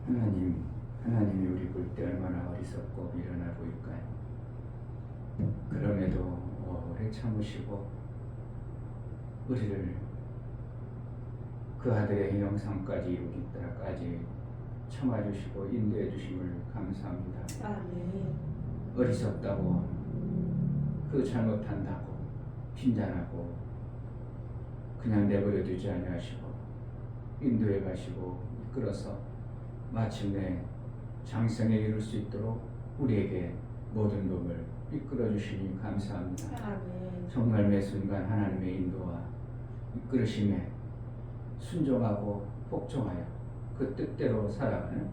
하나님이 우리 볼 때 얼마나 어리석고 미련해 보일까요? 그럼에도 오래 참으시고 우리를 그 아들의 형상까지 이루기 때까지 참아주시고 인도해 주심을 감사합니다. 아멘. 어리석다고 그 잘못한다고 빈잔하고 그냥 내버려 두지 아니하시고 인도해 가시고 이끌어서 마침내 장성에 이룰 수 있도록 우리에게 모든 법을 이끌어 주시니 감사합니다. 아멘. 정말 매 순간 하나님의 인도와 이끌으심에 순종하고 복종하여 그 뜻대로 살아가는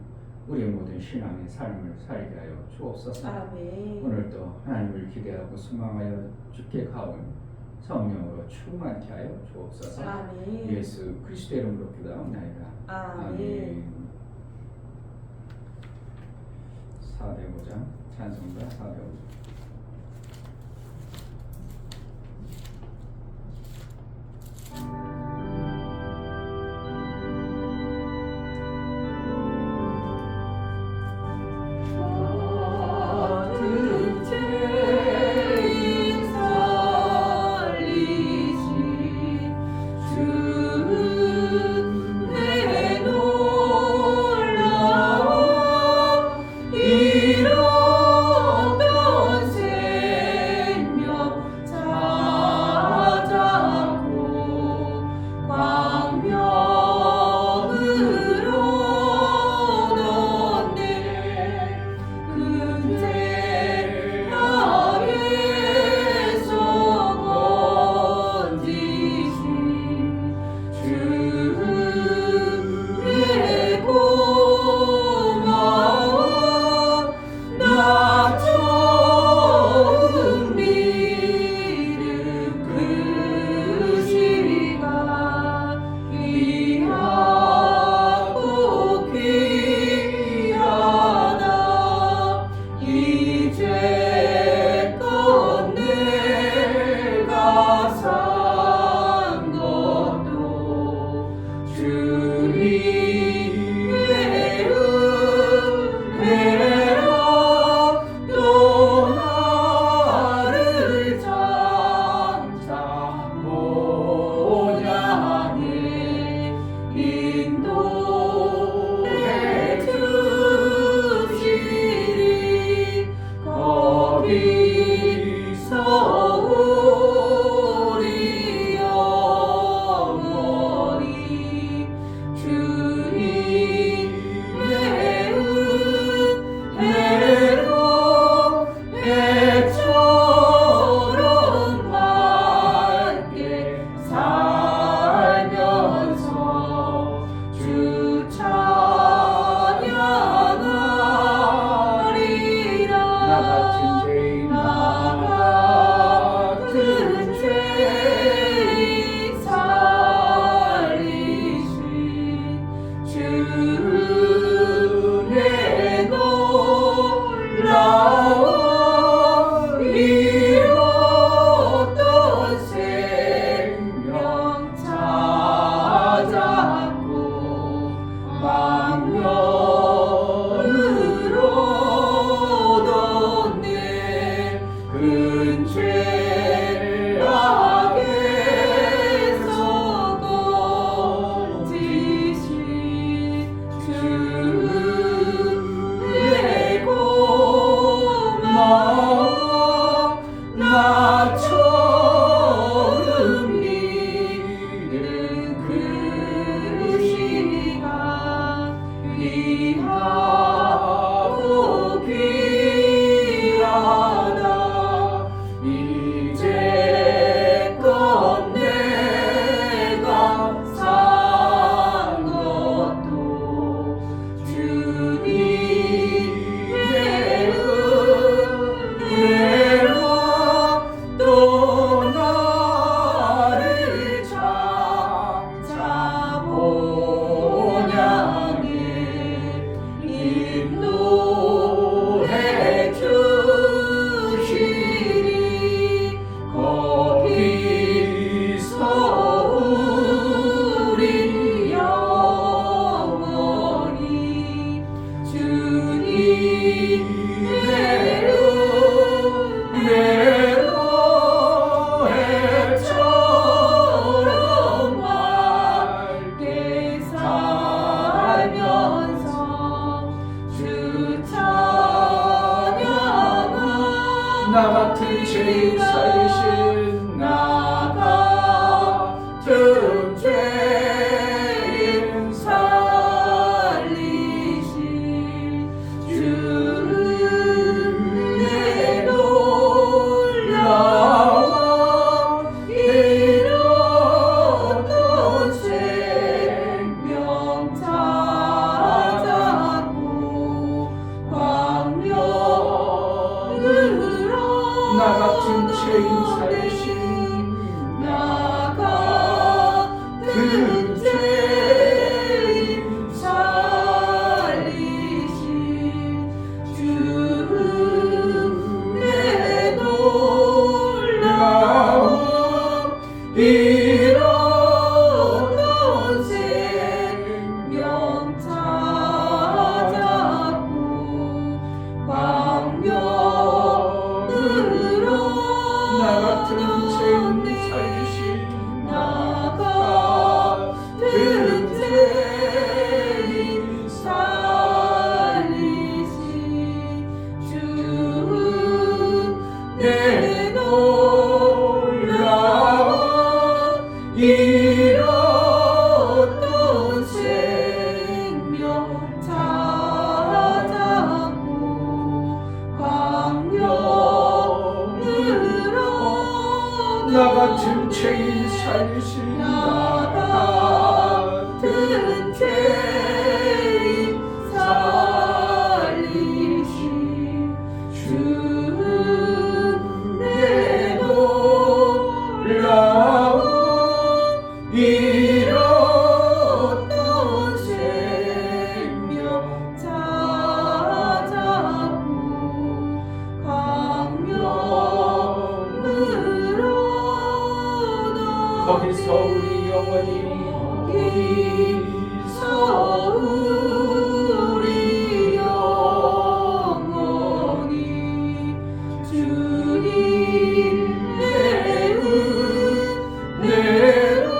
우리 모든 신앙의 삶을 살게 하여 주옵소서. 아멘. 오늘도 하나님을 기대하고 소망하여 주께 가온 성령으로 충만케 하여 주옵소서. 아멘. 예수 그리스도의 이름으로 기도하옵나이다. 아멘. 405장 찬송가 405장. 이대로 해처럼 맑게 살면서 주 찬양하 나 같은 죄인 살리신 나 같은 죄인 살리신 주의 놀라운 이로운 생명 찾았고 광명으로 나 같은 죄인 살리신 나 같은 죄인 살리신 주의 놀라운 이로운 생명 찾았고 광명으로 나 같은 죄인 살리신 나 같은 죄인 살리신 주의 놀라운 이로운 생명 찾았고 광명으로 나 같은 죄인 살리신 나 같은 죄인 살리신 주의 놀라운 이로운 생명 찾았고 광명으로 거기서 우리 영원히 거기서 우리 영원히 주님의 은혜로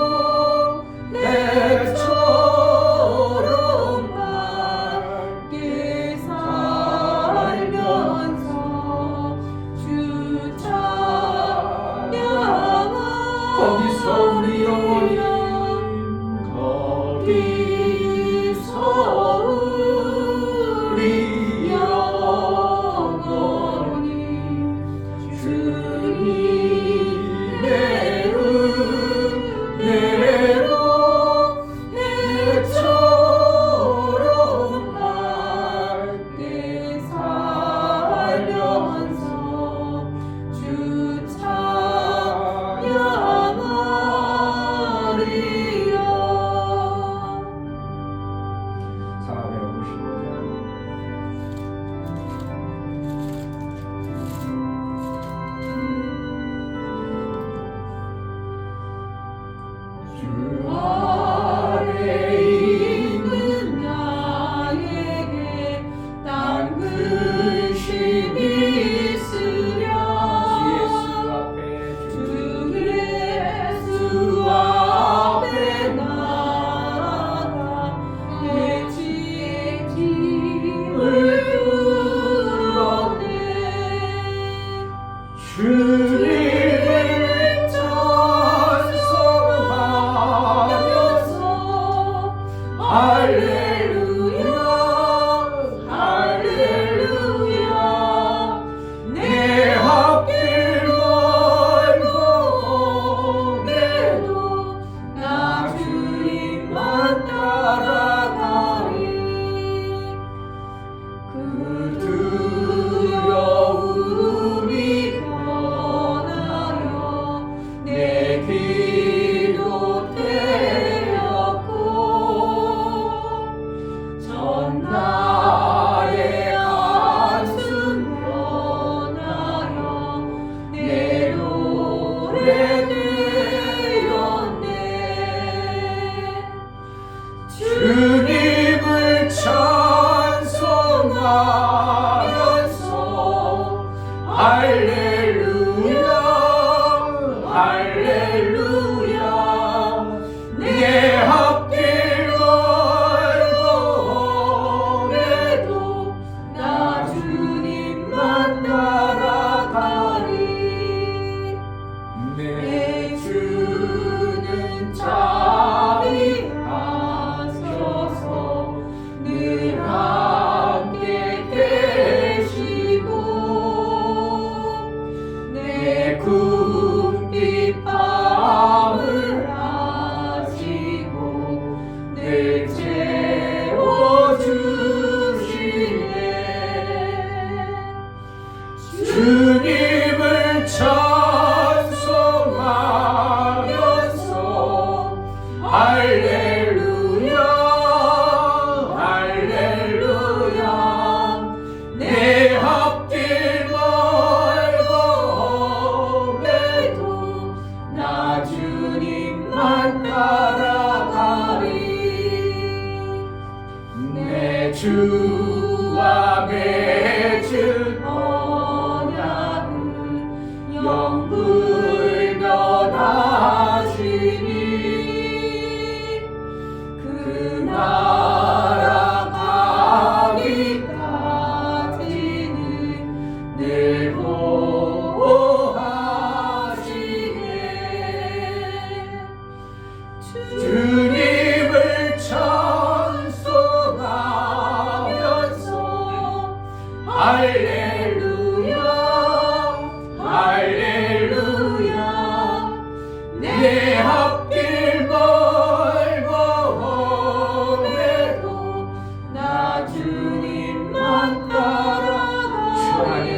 해처럼 밝게 살면서 주 찬양하 거기서 우리 영원히 거기서 우리 영원히 주님의 은혜로 해처럼 밝게 살면서 주 찬양하리라. 455장 주 아래 있는 나에게 난 근심이 있으랴 주 예수 앞에 나아가 내 짐을 풀어내 주님을 찬송하면서 할렐루야 할렐루야 내 앞길 멀고 오매도 나 주님만 따라가리 그 두려움이 변하여 내 기도 되었고 주와 맺은 언약은 영불 변하시니 그 나라 가기까지는 늘 보호하시네. 주님을 찬송하면서 할렐루야 할렐루야 내 앞길 멀고 험해도 나 주님만 따라가리.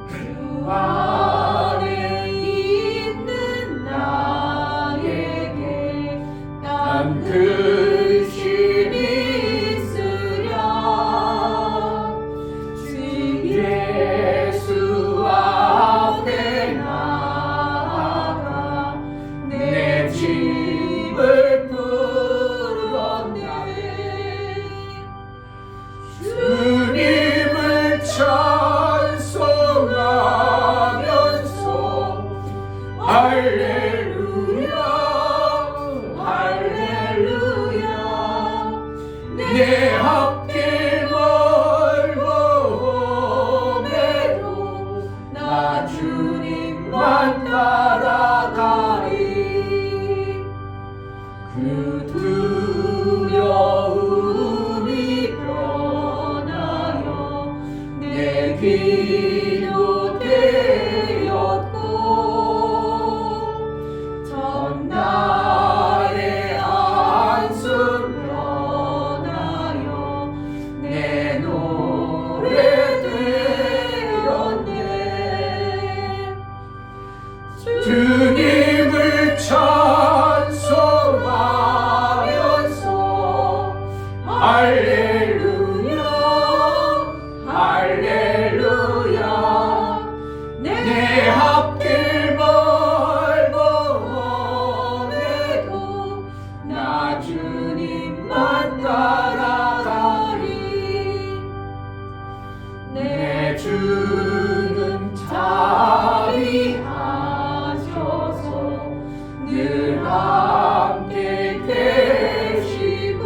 주 안에 있는 나에게 난 근심이 있으랴. 주 예수 앞에 나아가 내 짐을 풀었네. 주님을 찬송하면서 할렐루야 할렐루야 내 앞길 멀고 험해도 나 주님만 따라가리. 그 두려움이 변하여 내 기도 되었고 전날의 안수 변하여 내 노래 되었네. 주님을 찬송하면서 할렐루야 할렐루야 내 앞길 멀고 험해도 나 주님만 따라가리. 내 주는 자비하셔서 늘 함께 계시고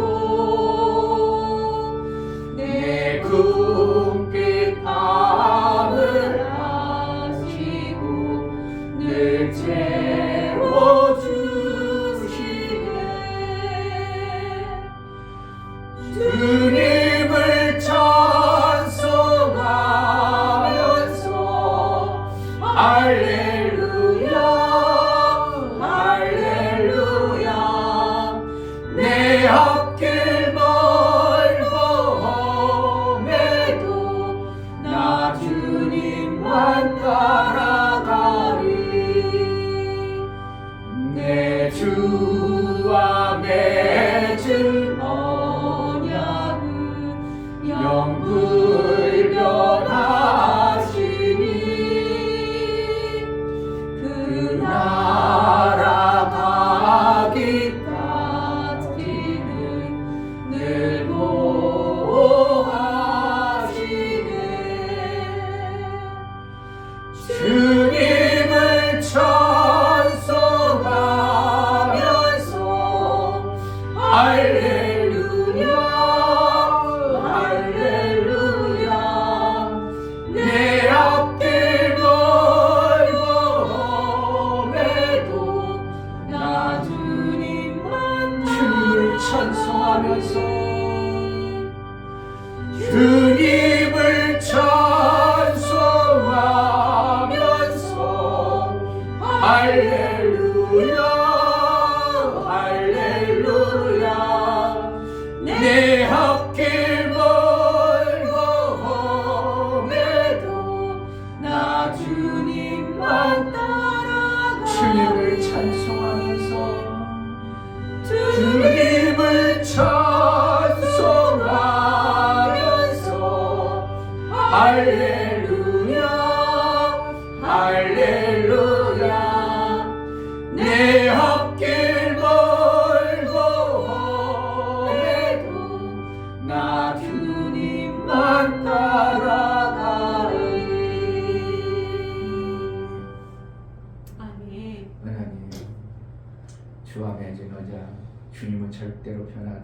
내 궁핍 밤을 아시고 늘 채워주시네. 주님을 찬송하면서 할렐루야 할렐루야 내 앞길 멀고 험해도 나 주님만 따라가리. 내 주와 맺은 언약은 영불 변하시니 그 나라 가기까지는 늘 보호하시네. 주님을 찬송하면서 할렐루야 할렐루야 내 앞길 멀고 험해도 나 주님만 주님을 찬송하면서 주님을 찬송하면서 할렐루야 할렐루야 내 앞길 멀고 험해도 나 주님만 따라가. 주님을 찬송하면서 주님을 찬송하면서 할렐루야 할렐루야 내 앞길 멀고 험해도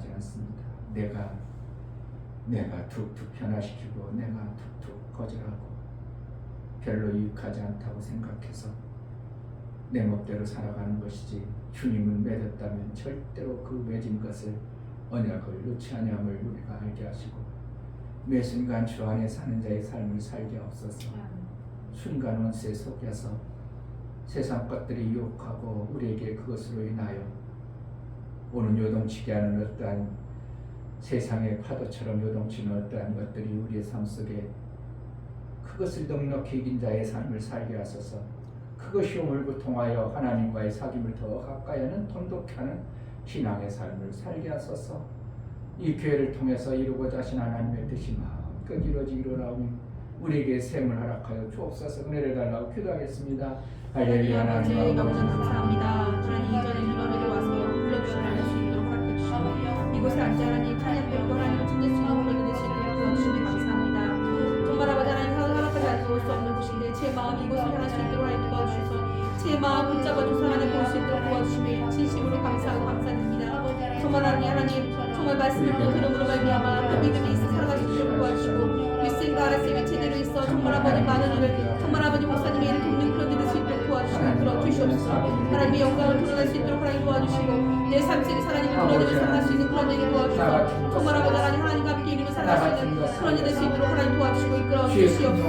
원하지 않습니다. 내가 툭툭 변화시키고 내가 툭툭 거절하고 별로 유익하지 않다고 생각해서 내 멋대로 살아가는 것이지, 주님을 맺었다면 절대로 그 맺은 것을 언약을 놓지 아니함을 우리가 알게 하시고 매 순간 주 안에 사는 자의 삶을 살게 하옵소서. 순간 원수에 속여서 세상 것들이 유혹하고 우리에게 그것으로 인하여 오는 요동치게 하는 어떠한 세상의 파도처럼 요동치는 어떠한 것들이 우리의 삶 속에 그것을 넉넉히 이긴 자의 삶을 살게 하소서. 그것이 오물고 통하여 하나님과의 사귐을 더 가까이 하는 돈독히 하는 신앙의 삶을 살게 하소서. 이 교회를 통해서 이루고자 하신 하나님의 뜻이 마음껏 이루어지기로 나오니 우리에게 셈을 허락하여 주옵소서. 은혜를 달라고 기도하겠습니다. 할렐루야. 아버지 너무나 감사합니다. 하나님 이전에 민원을 와서 불러주시면 할 수 있도록 가르쳐주시고 이곳에 앉아 하나님 찬양되고 하나님을 찾을 수 있는 불러드릴 수 있도록 도와주시면 감사합니다. 정말 아버지 하나님 하나님까지 알고 올 수 없는 곳인데 제 마음 이곳을 향할 수 있도록 하나님 도와주셔서 제 마음 붙잡아 주사 하나님 볼 수 있도록 도와주시며 진심으로 감사하고 감사드립니다. 정말 하나님 정말 말씀을 들음으로 말미암아 그 믿음이 있어 살아갈 수 있도록 도와주시고 윗생과 아랫생이 제대로 있어 정말 아버지 많은 일을 정말 아버지 목사님의 일을 돕는 그런 일을 수 있도록 도와주시고 들어주시옵소서. 하나님의 영광을 드러낼 수 있도록 하나님 도와주시고 내 삶 속에 하나님을 드러내며 살아갈 수 있는 그런 일을 도와주시고 정말 아버지 하나님 하나님과 함께 이루며 살아갈 수 있는 그런 일을 수 있도록 하나님 도와주시고 이끌어 주시옵소서.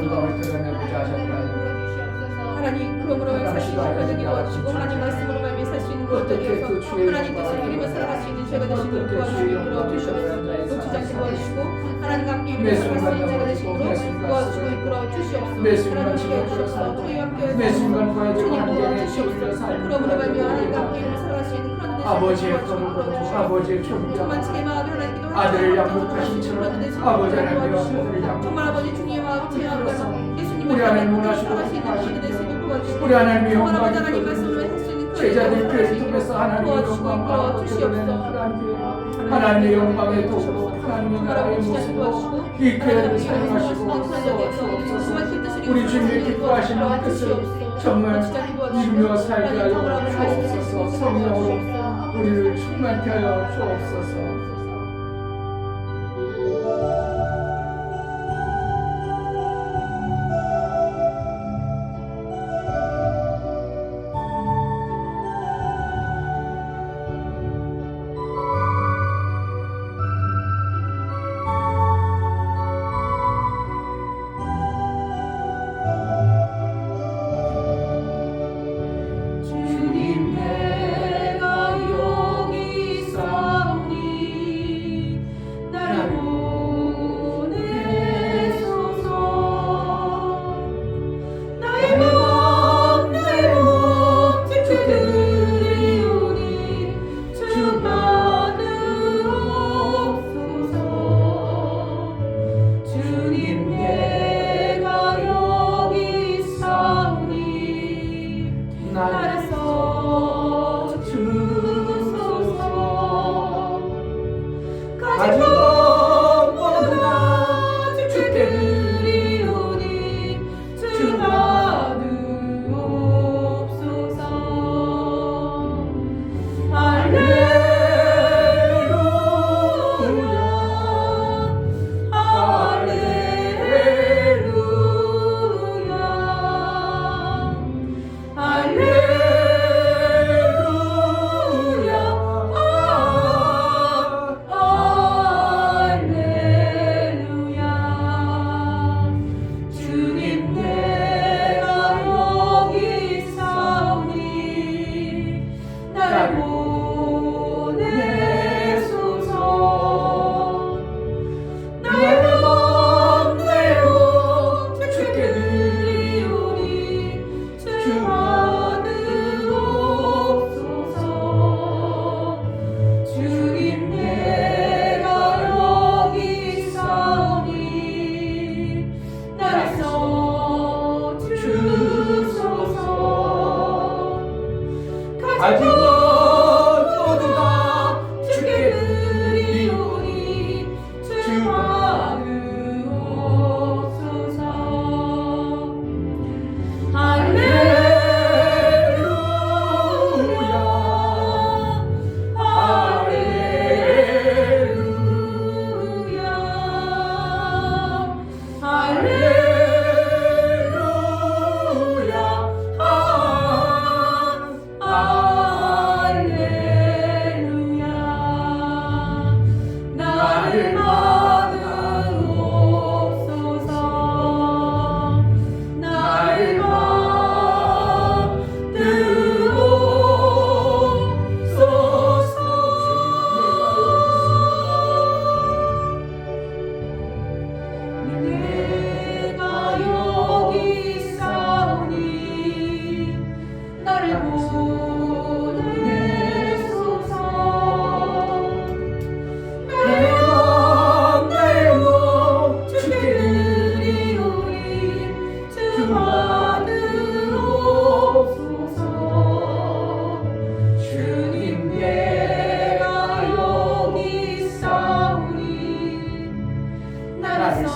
하나님 그러므로 살수 있는 것들이 도와주시고 하나님 말씀으로 말미에 살 수 있는 것들이어서 하나님 뜻을 이루며 살아갈 수 있는 죄가 되시도록 도와주시고 이끌어 주시옵소서. 놓치지 않게 도와주시고 하나님과 함께 이루며 살아갈 수 있는 죄가 되시도록 도와주시고 이끌어 주시옵소서. 하나님 함께 해주셔서 저희 학교에서 주님 도와주시옵소서. 그러므로 말미에 하나님과 함께 이루며 살아갈 수 있는 그런 아버지의 아버지의 정말 제 마음이 하나님께도 아들을 양육하심처럼 아버지 하나님의 아들을 양육 정말 아버지 주님의 마음 제 마음과 예수님을 우리 하나님 원하시고 살아갈 수 있는 그런 일을 수 있도록 도와주시고 우리 하나님의 정말 영광을 아버지 하나님 말씀을 할 수 있는 제자들 교회를 통해서 하나님의 영광과 하나님의 영광의 도구로 하나님의 나라의 모습으로 이 교회를 사용하시고 우리 주님이 기뻐하시는 뜻을 정말 이루며 살게 하여 주옵소서. 성령으로 우리를 충만케 하여 주옵소서. 주님 내가 여기 있사오니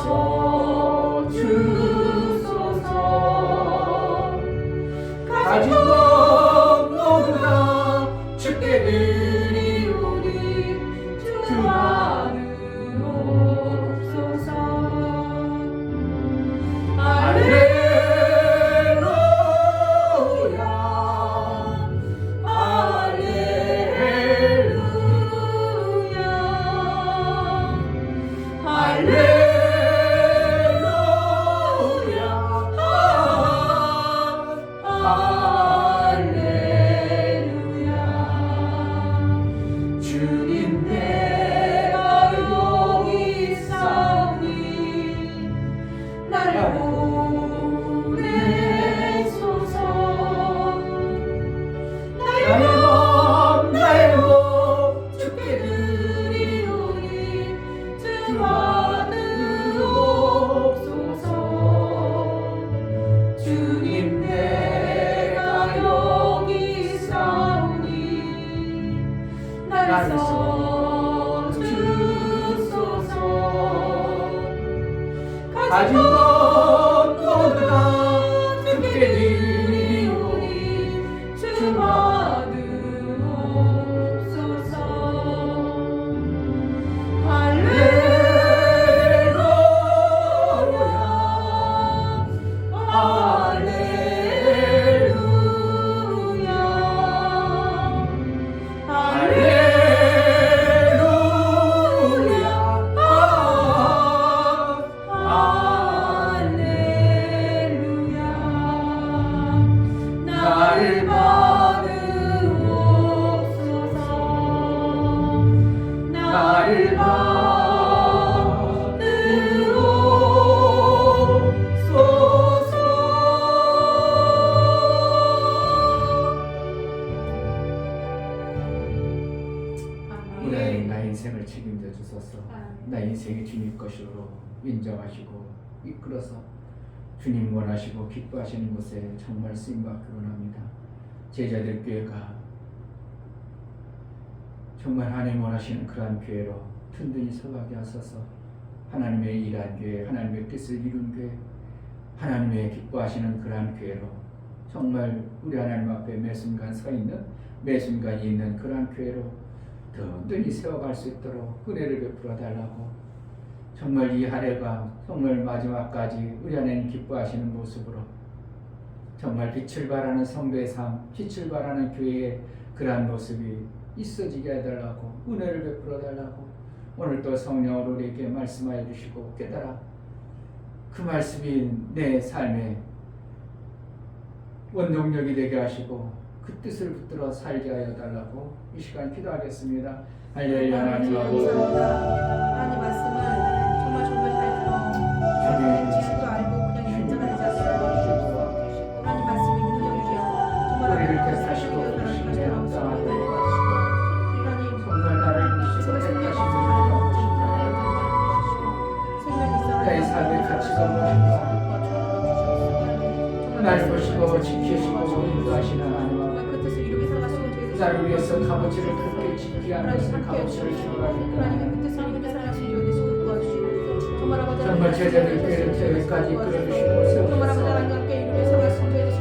날서 주소서. 가진 것 모두 다 주께 드리오니 주 받으옵소서. 할렐루야 할렐루야 할렐루야 할렐루야. 주님 내가 여기 있사오니 나를 보내소서. 나의 몸 주께 드리오니 주 받으옵소서. 주님 내가 여기 있사오니 나를 써주소서. 가진 것 모두 다 주께 드리오니 주 받으옵소서. 할렐루야 할렐루야 할렐루야. 나를 받으옵소서. 나를 우리 하나님 나 인생을 책임져 주소서. 나 인생이 주님 것으로 인정하시고 이끌어서 주님 원하시고 기뻐하시는 곳에 정말 쓰임받기로 합니다. 제자들 교회가 정말 하나님 원하시는 그러한 교회로 든든히 서가게 하소서. 하나님의 일한 교회, 하나님의 뜻을 이룬 교회, 하나님의 기뻐하시는 그러한 교회로 정말 우리 하나님 앞에 매 순간 서 있는, 매 순간 있는 그러한 교회로 든든히 세워갈 수 있도록 은혜를 베풀어 달라고. 정말 이 한 해가 정말 마지막까지 우리 하나님 기뻐하시는 모습으로 정말 빛을 발하는 성도의 삶, 빛을 발하는 교회의 그러한 모습이 있어지게 해달라고, 은혜를 베풀어 달라고. 오늘 또 성령으로 우리에게 말씀하여 주시고 깨달아 그 말씀이 내 삶의 원동력이 되게 하시고 그 뜻을 붙들어 살게 하여 달라고 이 시간 기도하겠습니다. 할렐루야. 하나님 아버지, 하나님 말씀을 정말 잘 들어 지식도 알고 그냥 인정하지 않고 하나님 말씀이 능력이시여 정말 우리를 택하시고 부르시네 합당하게 하나님 정말 나를 부르시고 택하시고 나의 삶의 가치가 무엇인가 날 보시고 지키시고 인도하시는 하나님, 나를 위해서 값어치를 그렇게 지키게 하는 것을 값어치를 지불하겠다. 정말 제자들 교회를 대회까지 이끌어주시고 세우셔서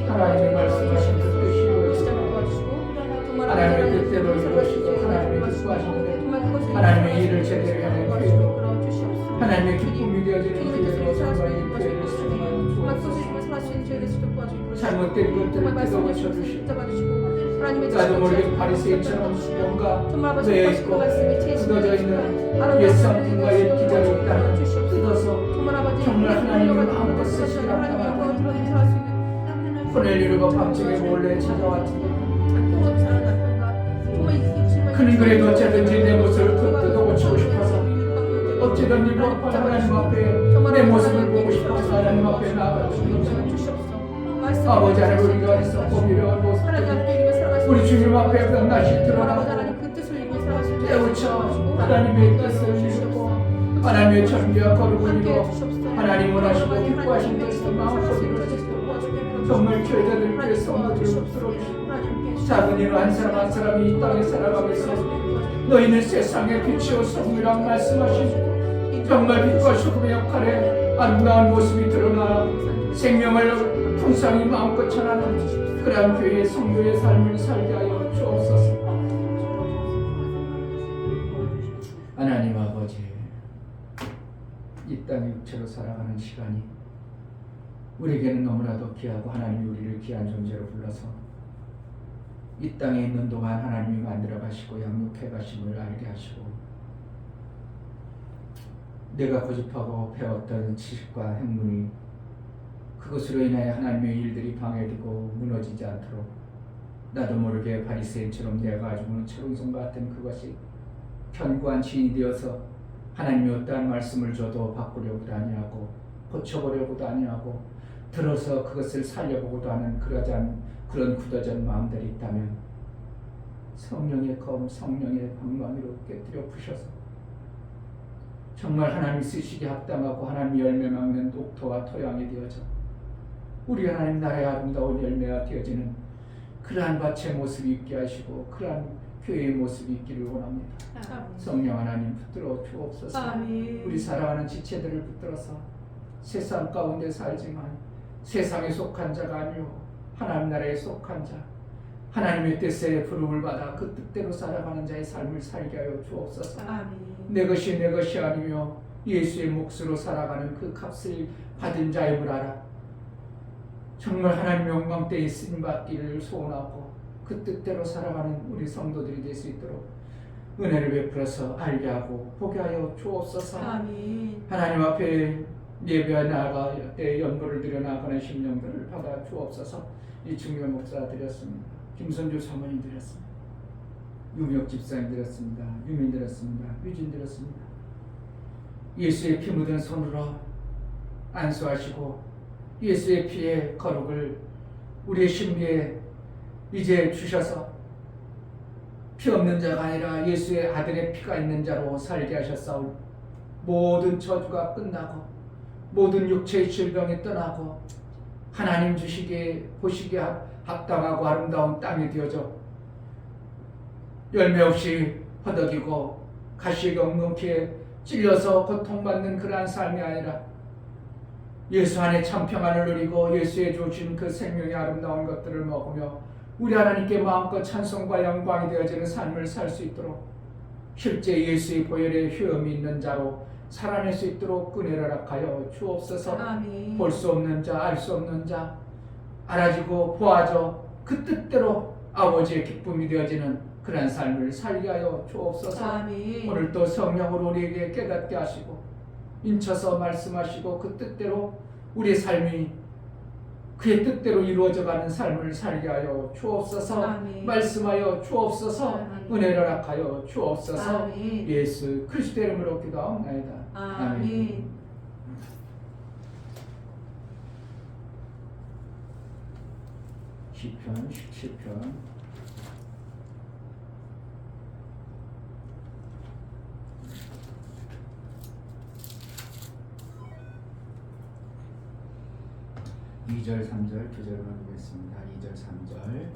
하나님의 말씀하신 그 뜻이요 하나님의 뜻대로 이루어지고 하나님의 기뻐하시는 하나님의 일을 제대로 하는 교회로, 하나님의 기쁨이 되어지는 교회로 정말 이 교회를 사용하는 주옵소서. 잘못된 것들을 뜯어고쳐 주시고 나도 모르게 바리새인처럼 뭔가 매여있고 굳어져 있는 옛 성품과 옛 기절이 있다면 뜯어서 정말 하나님의 마음껏 쓰시기를 합당하고 코넬리오가 밤중에 몰래 찾아왔지만 그는 그래도 어쩌든지 내 모습을 뜯어고치고 싶어서 어찌든지 하나님 앞에 내 모습을 보고 싶어서 하나님 앞에 나아가주시옵소서. 아버지 하나님, 우리가 있었고 미련한 모습 우리 주님 앞에 넉넉히 드러나고 깨우쳐 하나님의 뜻을 이루고 하나님의 전비와 거룩을 이루어 하나님 원하시고 기뻐하신 뜻을 마음껏 이루어지고 정말 교회자들 교회 성도들을 붙들어주시고 작은 이로 한 사람 한 사람이 이 땅에 살아가면서 너희는 세상의 빛이요 성이란 말씀하신 이 정말 빛과 소금의 역할에 아름다운 모습이 드러나 생명을 풍성히 마음껏 전하는 그러한 교회의 성도의 삶을 살게 하여 주옵소서. 하나님 아버지, 이 땅의 육체로 살아가는 시간이 우리에게는 너무나도 귀하고 하나님이 우리를 귀한 존재로 불러서 이 땅에 있는 동안 하나님이 만들어 가시고 양육해 가심을 알게 하시고 내가 고집하고 배웠던 지식과 학문이 그것으로 인하여 하나님의 일들이 방해되고 무너지지 않도록 나도 모르게 바리새인처럼 내가 가지고는 철옹성과 같은 그것이 견고한 지인이 되어서 하나님이 어떠한 말씀을 줘도 바꾸려고도 아니하고 고쳐보려고도 아니하고 들어서 그것을 살려보고도 하는 그런 굳어진 마음들이 있다면 성령의 검, 성령의 방망이로 깨뜨려 부셔서 정말 하나님이 쓰시기에 합당하고 하나님이 열매 맺는 옥토와 토양이 되어져 우리 하나님 나라의 아름다운 열매가 되어지는 그러한 밭의 모습이 있게 하시고 그러한 교회의 모습이 있기를 원합니다. 성령 하나님 붙들어 주옵소서. 우리 사랑하는 지체들을 붙들어서 세상 가운데 살지만 세상에 속한 자가 아니오 하나님 나라에 속한 자 하나님의 뜻에 부름을 받아 그 뜻대로 살아가는 자의 삶을 살게 하여 주옵소서. 내 것이 내 것이 아니며 예수의 몫으로 살아가는 그 값을 받은 자임을 알아 정말 하나님 영광 때에 쓰임 받기를 소원하고 그 뜻대로 살아가는 우리 성도들이 될 수 있도록 은혜를 베풀어서 알게 하고 보게 하여 주옵소서. 하나님 앞에 예배에 나아가 때 연보를 드려 나아가는 심령들을 받아 주옵소서. 이 중요 목사 드렸습니다. 김선주 사모님 드렸습니다. 유명 집사님 드렸습니다. 유민 드렸습니다. 유진 드렸습니다. 예수의 피 묻은 손으로 안수하시고 예수의 피의 거룩을 우리의 신비에 이제 주셔서 피 없는 자가 아니라 예수의 아들의 피가 있는 자로 살게 하셨사오니 모든 저주가 끝나고 모든 육체의 질병이 떠나고 하나님 주시기에 보시기에 합당하고 아름다운 땅이 되어져 열매 없이 허덕이고 가시가 없는 피에 찔려서 고통받는 그러한 삶이 아니라 예수 안에 참 평안을 누리고 예수의 주신 그 생명의 아름다운 것들을 먹으며 우리 하나님께 마음껏 찬송과 영광이 되어지는 삶을 살 수 있도록 실제 예수의 보혈에 효험이 있는 자로 살아낼 수 있도록 은혜를 허락하여 주옵소서. 볼 수 없는 자, 알 수 없는 자, 알아지고 보아져 그 뜻대로 아버지의 기쁨이 되어지는 그런 삶을 살게 하여 주옵소서. 오늘도 성령으로 우리에게 깨닫게 하시고 인쳐서 말씀하시고 그 뜻대로 우리의 삶이 그의 뜻대로 이루어져가는 삶을 살게 하여 주옵소서. 말씀하여 주옵소서. 은혜를 허락하여 주옵소서. 예수 그리스도의 이름으로 기도하옵나이다. 아멘. 시편 17편 2절 3절 교절을 보겠습니다. 2절 3절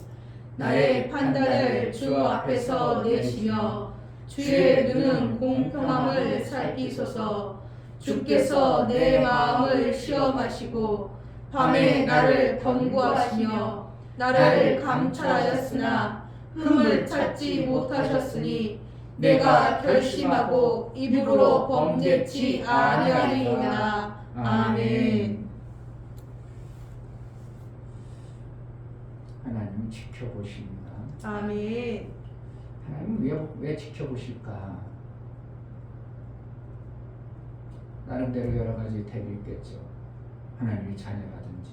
나의 판단을 주 앞에서 내시며 주의 눈은 공평함을 살피소서. 주께서 내 마음을 시험하시고 밤에 나를 권고하시며 나를 감찰하였으나 흠을 찾지 못하셨으니 내가 결심하고 입으로 범죄치 아니하리이다. 아멘. 하나님은 지켜보십니다. 아멘. 하나님은 왜 지켜보실까? 나름대로 여러 가지 대비 있겠죠. 하나님의 자녀라든지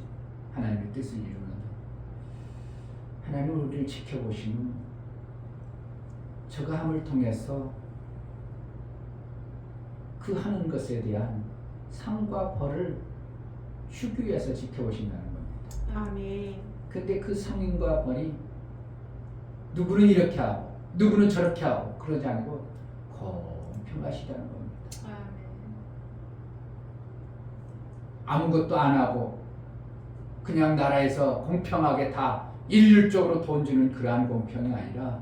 하나님의 뜻을 이루는 하나님은 우리를 지켜보시는 저가 함을 통해서 그 하는 것에 대한 상과 벌을 주기 위해서 지켜보신다는 겁니다. 아멘. 근데 그 상인과 벌이 누구는 이렇게 하고 누구는 저렇게 하고 그러지 않고 공평하시다는 겁니다. 아무것도 안 하고 그냥 나라에서 공평하게 다 일률적으로 돈 주는 그러한 공평이 아니라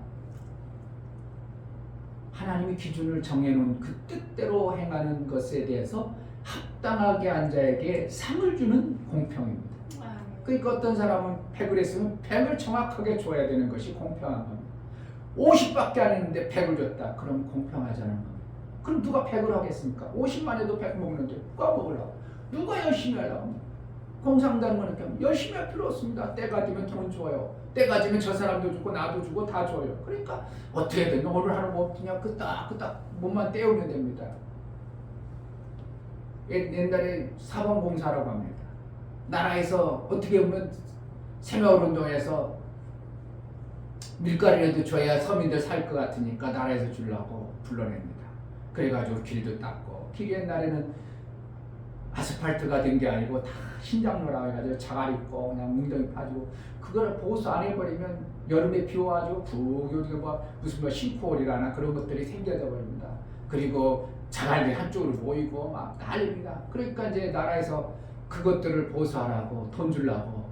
하나님의 기준을 정해놓은 그 뜻대로 행하는 것에 대해서 합당하게 한 자에게 상을 주는 공평입니다. 그러니까 어떤 사람은 100을 했으면 100을 정확하게 줘야 되는 것이 공평한 겁니다. 50밖에 안 했는데 100을 줬다. 그럼 공평하지 않은 겁니다. 그럼 누가 100을 하겠습니까? 50만 해도 100 먹는데 누가 먹으려고? 누가 열심히 하려고? 공상당은 이렇게 열심히 할 필요 없습니다. 때가 되면 돈 줘요. 때가 되면 저 사람도 주고 나도 주고 다 줘요. 그러니까 어떻게든 오늘 하는 거 그냥 그딱 몸만 때우면 됩니다. 옛날에 사방봉사라고 합니다. 나라에서 어떻게 보면 새마을운동에서 밀가루라도 줘야 서민들 살 것 같으니까 나라에서 주려고 불러냅니다. 그래가지고 길도 닦고, 길 옛날에는 아스팔트가 된 게 아니고 다 신장로라고 해가지고 자갈 있고 그냥 웅덩이 파지고, 그걸 보수 안 해버리면 여름에 비 와가지고 요즘 무슨 싱크홀이라나 그런 것들이 생겨져 버립니다. 그리고 자갈이 한쪽으로 모이고 막 난립니다. 그러니까 이제 나라에서 그것들을 보수하라고 돈 주려고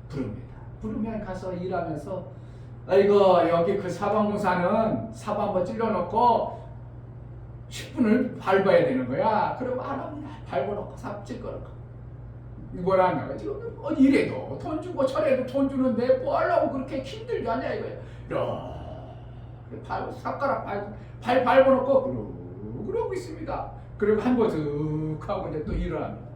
부릅니다. 부르면 가서 일하면서, 아이고 여기 그 사방공사는 사방 한번 찔러놓고 10분을 밟아야 되는 거야. 그러고 안 합니다. 밟아놓고 삽질거놓고 뭐라 하냐, 지금 이래도 돈 주고 저래도 돈 주는데 뭐 하려고 그렇게 힘들게 하냐 이거야. 이렇게 삽가락 밟아놓고 그러고 있습니다. 그리고 한 번 득 하고 이제 또 일어납니다.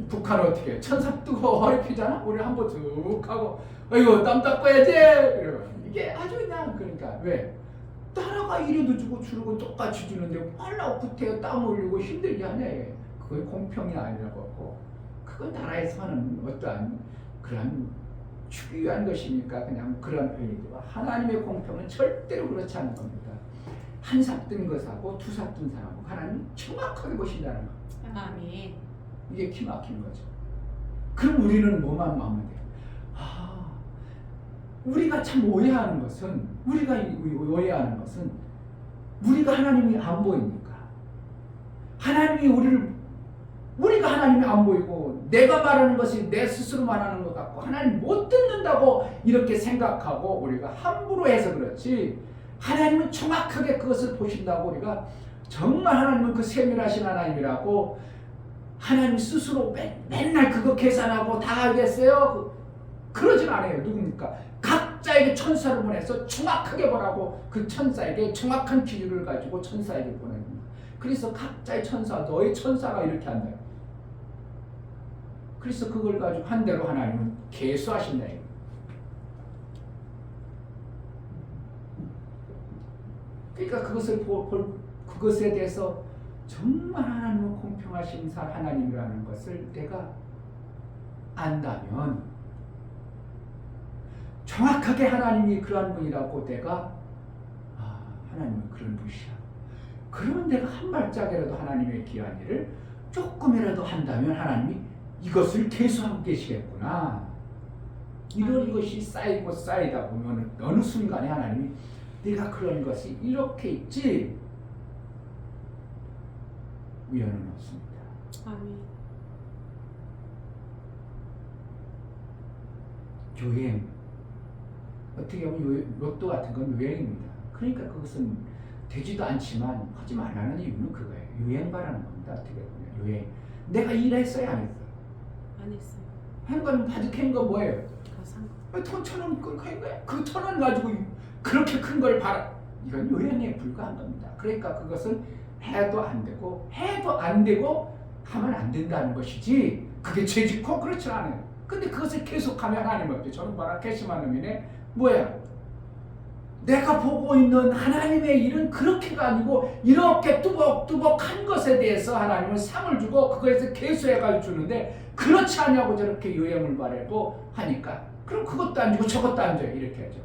북한은 어떻게 해? 천삽 뜨고 허리 피잖아? 우리 한 번 득 하고 아이고 땀 닦아야지. 그리고 이게 아주 그냥, 그러니까 왜? 나라가 이래도 주고 주고 똑같이 주는데 빨라 구태여 땀 흘리고 힘들게 하냐. 그건 공평이 아니라고 하고, 그건 나라에서 하는 어떠한 그런 주기 위한 것이니까 그냥 그런 표현이죠. 하나님의 공평은 절대로 그렇지 않은 겁니다. 한 삽 뜬 것하고 두 삽 뜬 사람하고 하나님 정확하게 보신다는 거. 아멘. 이게 기막힌 거죠. 그럼 우리는 뭐만 하면 돼요? 우리가 참 오해하는 것은, 우리가 하나님이 안 보이니까. 우리가 하나님이 안 보이고 내가 말하는 것이 내 스스로 말하는 것 같고 하나님 못 듣는다고 이렇게 생각하고 우리가 함부로 해서 그렇지, 하나님은 정확하게 그것을 보신다고. 우리가 정말 하나님은 그 세밀하신 하나님이라고, 하나님 스스로 맨날 그거 계산하고 다 하겠어요? 그러진 않아요. 누굽니까? 각자에게 천사를 보내서 정확하게 보라고 그 천사에게 정확한 기준을 가지고 천사에게 보냅니다. 그래서 각자의 천사, 너의 천사가 이렇게 한다. 그래서 그걸 가지고 한 대로 하나님은 계수하신다. 그러니까 그것에 대해서 정말 하나님은 공평하신 하나님이라는 것을 내가 안다면, 정확하게 하나님이 그러한 분이라고 내가 하나님은 그런 분이시야. 그러면 내가 한 발짝이라도 하나님의 귀한 일을 조금이라도 한다면 하나님이 이것을 계수하고 계시겠구나. 이런 것이 쌓이고 쌓이다 보면 어느 순간에 하나님이 내가 그런 것이 이렇게 있지, 우연은 없습니다. 아멘. 유행, 어떻게 보면 로또 같은 건 유행입니다. 그러니까 그것은 되지도 않지만 하지 말라는 이유는 그거예요. 유행바라는 겁니다. 어떻게 보면 유행. 내가 일했어요, 안 했어요? 안 했어요. 한 건 바둑한 거 뭐예요? 가상. 돈 1,000원 한 거야? 그 1,000원 가지고 그렇게 큰 걸 바라. 이건 유행에 불과한 겁니다. 그러니까 그것은 해도 안 되고 하면 안 된다는 것이지, 그게 죄짓고 그렇지 않아요. 근데 그것을 계속하면 하나님 없죠. 저는 봐라, 괘씸한 놈이네. 뭐야? 내가 보고 있는 하나님의 일은 그렇게가 아니고 이렇게 뚜벅뚜벅한 것에 대해서 하나님은 상을 주고 그거에서 계수해가지고 주는데, 그렇지 않냐고 저렇게 유행을 바라고 하니까, 그럼 그것도 안 주고 저것도 안 줘요. 이렇게 하죠.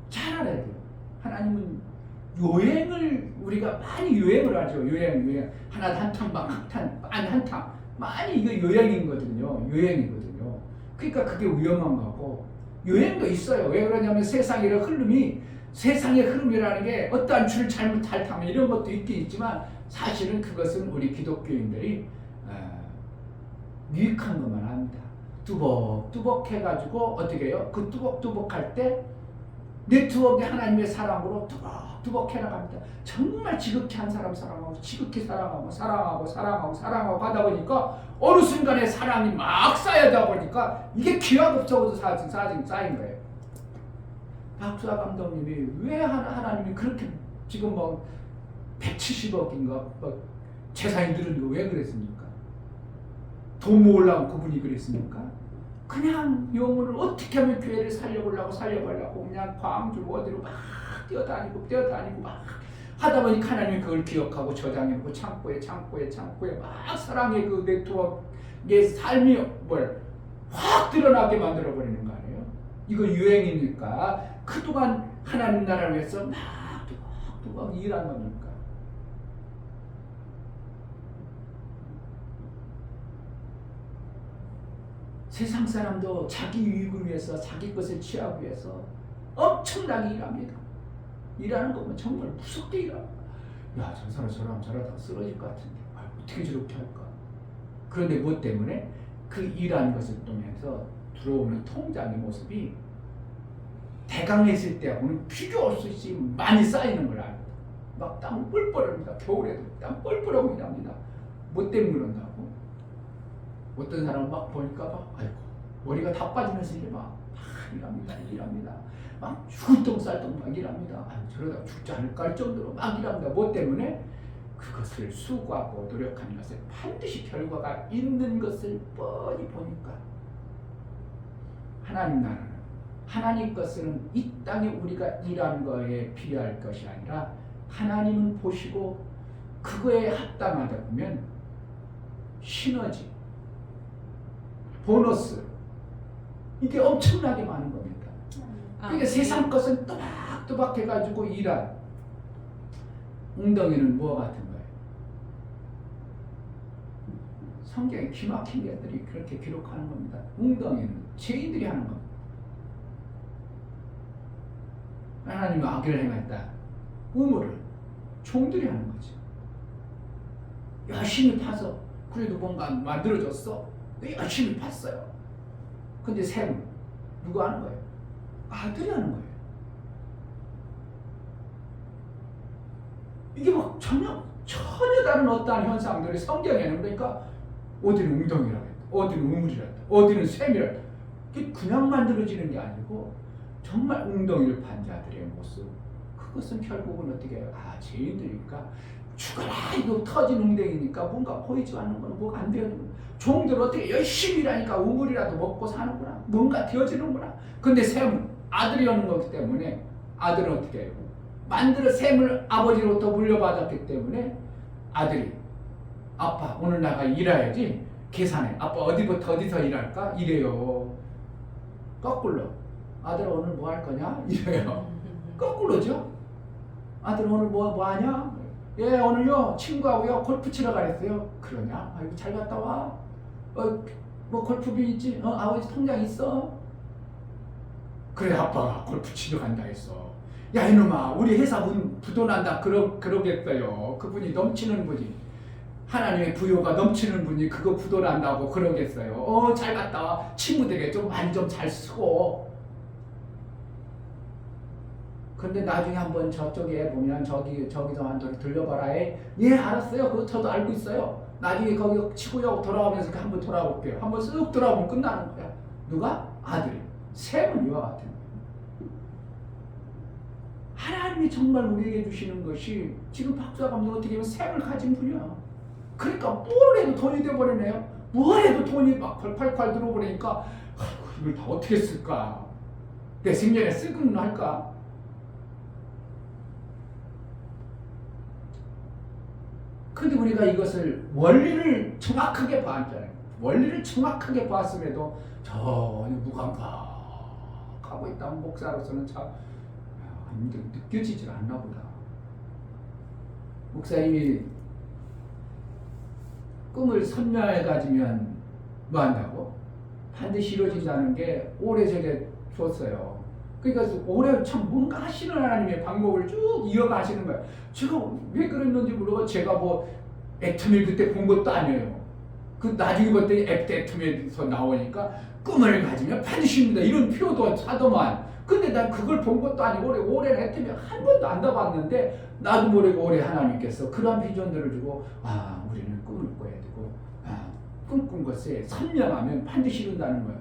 잘 알아야 돼요. 하나님은 우리가 많이 유행을 하죠. 유행. 하나 한 탕, 한 탕. 많이 이거 유행이거든요. 그러니까 그게 위험한 거고, 유행도 있어요. 왜 그러냐면 세상의 흐름이라는 게 어떠한 줄을 잘못 탈타면 이런 것도 있긴 있지만, 사실은 그것은 우리 기독교인들이 유익한 것만 합니다. 뚜벅뚜벅 해가지고 어떻게 해요? 그 뚜벅뚜벅 할 때 네트워크에 하나님의 사랑으로 두벅두벅 해나갑니다. 정말 지극히 한 사람 사랑하고 지극히 사랑하고 하다 보니까 어느 순간에 사랑이 막 쌓여다 보니까 이게 기하급적으로 쌓인 거예요. 박수아 감독님이 왜 하나님이 그렇게 지금 뭐 170억인가 재산이 늘은 거 왜 그랬습니까? 돈 모으려고 그분이 그랬습니까? 그냥 영혼을 어떻게 하면 교회를 살려보려고 그냥 광주 어디로 막 뛰어다니고 막 하다 보니까 하나님이 그걸 기억하고 저장해놓고 창고에 막 사랑의 그 네트워크의 삶이 확 드러나게 만들어버리는 거 아니에요? 이거 유행이니까 그동안 하나님 나라를 위해서 막 두벅두벅 일한 겁니까? 세상 사람도 자기 유익을 위해서 자기 것을 취하기 위해서 엄청나게 일합니다. 일하는 거면 정말 무섭게 일합니다. 야, 저 사람 저러다가 쓰러질 것 같은데 어떻게 저렇게 할까? 그런데 무엇 때문에? 그 일하는 것을 통해서 들어오는 통장의 모습이 대강했을 때하고는 비교 없이 많이 쌓이는 걸 압니다. 막 땀 뻘뻘 흘립니다. 겨울에도 땀 뻘뻘 흘리고 일합니다. 뭐 때문에 그런다고? 어떤 사람 막 보니까 아이고 머리가 다 빠지면서 막 일합니다. 막 죽을똥쌀똥 막 일합니다. 저러다 죽지 않을까 할 정도로 막 일합니다. 뭐 때문에? 그것을 수고하고 노력하는 것을 반드시 결과가 있는 것을 뻔히 보니까 하나님 나라는 하나님 것은 이 땅에 우리가 일한 거에 필요할 것이 아니라 하나님은 보시고 그거에 합당하다 보면 시너지 보너스 이게 엄청나게 많은 겁니다. 그러니까 세상 것은 또박또박 해가지고 일한 웅덩이는 뭐와 같은 거예요? 성경에 기막힌 애들이 그렇게 기록하는 겁니다. 웅덩이는 죄인들이 하는 겁니다. 하나님은 악을 행했다. 우물을 종들이 하는 거지. 열심히 파서 그래도 뭔가 만들어졌어. 열심히 팠어요. 근데 샘 누가 하는 거예요? 아들이 하는 거예요. 이게 막 전혀 다른 어떠한 현상들이 성경에는 그러니까 어디는 웅덩이라 했다. 어디는 우물이라 했다. 어디는 샘이라 했다. 이게 그냥 만들어지는 게 아니고 정말 웅덩이를 판 자들의 모습 그것은 결국은 어떻게 해요? 죄인들이니까 죽어라 이거 터진 웅덩이니까 뭔가 보이지 않는 거는 뭐가 안 되는 거야. 종들 어떻게 열심히 일하니까 우물이라도 먹고 사는구나. 뭔가 되어지는구나. 근데 샘은 아들이 오는 거기 때문에 아들은 어떻게 해요? 만들어 샘을 아버지로부터 물려받았기 때문에 아들이 아빠 오늘 나가 일해야지 계산해. 아빠 어디부터 어디서 일할까? 이래요. 거꾸로 아들 오늘 뭐 할 거냐? 이래요. 거꾸로죠. 아들 오늘 뭐 하냐? 예 오늘요 친구하고요 골프 치러 가랬어요. 그러냐? 아이고 잘 갔다 와. 뭐 골프비 있지? 아버지 통장 있어? 그래 아빠가 골프 치러 간다 했어. 야 이놈아 우리 회사 부도난다 그러겠어요. 그분이 넘치는 분이 하나님의 부요가 넘치는 분이 그거 부도난다고 그러겠어요. 잘 갔다 와. 친구들에게 좀 많이 좀 잘 쓰고. 근데 나중에 한번 저쪽에 보면 저기서 한번 들려봐라. 예 알았어요. 그거 저도 알고 있어요. 나중에 거기 치고요 돌아오면서 한번 돌아볼게요. 한번 쓱 돌아보면 끝나는 거야. 누가? 아들이. 샘은 이와 같은 거예요. 하나님이 정말 우리에게 주시는 것이 지금 박수아 감독 어떻게 보면 샘을 가진 분이야. 그러니까 뭘 해도 돈이 돼버리네요. 뭘 해도 돈이 막 콸콸 들어버리니까 이걸 다 어떻게 쓸까? 내 생년에 쓰기는 할까? 근데 우리가 이것을 원리를 정확하게 봤잖아요. 원리를 정확하게 봤음에도 전혀 무감각하고 있다면 목사로서는 참 느껴지질 않나 보다. 목사님이 꿈을 선명해 가지면 뭐 한다고? 반드시 이루어진다는 게 오래 전에 줬어요. 그러니까 올해 참 뭔가 하시는 하나님의 방법을 쭉 이어가시는 거예요. 제가 왜 그랬는지 모르고 제가 뭐 애터밀 그때 본 것도 아니에요. 그 나중에 봤더니 애터밀에서 나오니까 꿈을 가지면 반드시입니다. 이런 표도 하더만 근데 난 그걸 본 것도 아니고 오랜 애템이 한 번도 안 가봤는데 나도 모르게 올해 하나님께서 그런 비전들을 주고 우리는 꿈을 꿔야 되고 꿈꾼 것에 선명하면 반드시 이룬다는 거야.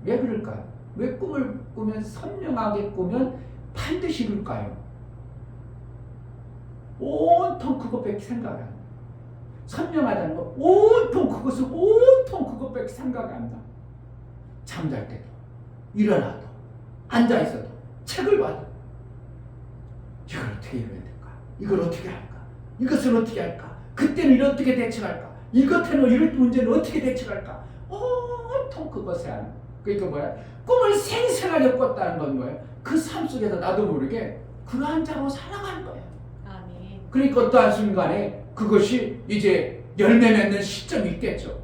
왜 그럴까요? 왜 꿈을 꾸면 선명하게 꾸면 반드시 이룰까요? 온통 그것밖에 생각이 안 나. 선명하다는 거 온통 그것밖에 생각이 안 나. 잠잘 때도 일어나도 앉아있어도 책을 봐도 이걸 어떻게 이뤄야 될까? 이걸 어떻게 할까? 이것을 어떻게 할까? 그때는 어떻게 대처할까? 이것에는 이런 문제는 어떻게 대처할까? 온통 그것에 하는. 그러니까 뭐야? 꿈을 생생하게 꿨다는 건 뭐야? 그 삶 속에서 나도 모르게 그러한 자로 살아가는 거야. 아멘. 그러니까 어떠한 순간에 그것이 이제 열매 맺는 시점이 있겠죠.